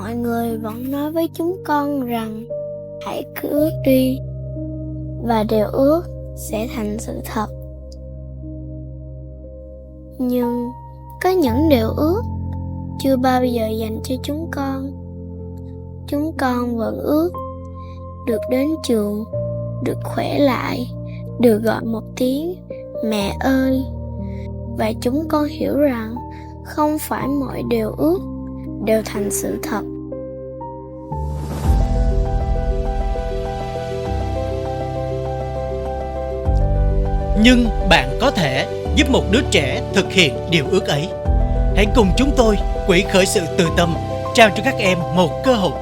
mọi người vẫn nói với chúng con rằng hãy cứ ước đi, và điều ước sẽ thành sự thật. Nhưng có những điều ước chưa bao giờ dành cho chúng con. Chúng con vẫn ước được đến trường, được khỏe lại, được gọi một tiếng mẹ ơi. Và chúng con hiểu rằng không phải mọi điều ước đều thành sự thật. Nhưng bạn có thể giúp một đứa trẻ thực hiện điều ước ấy. Hãy cùng chúng tôi, Quỹ Khởi sự Từ Tâm, trao cho các em một cơ hội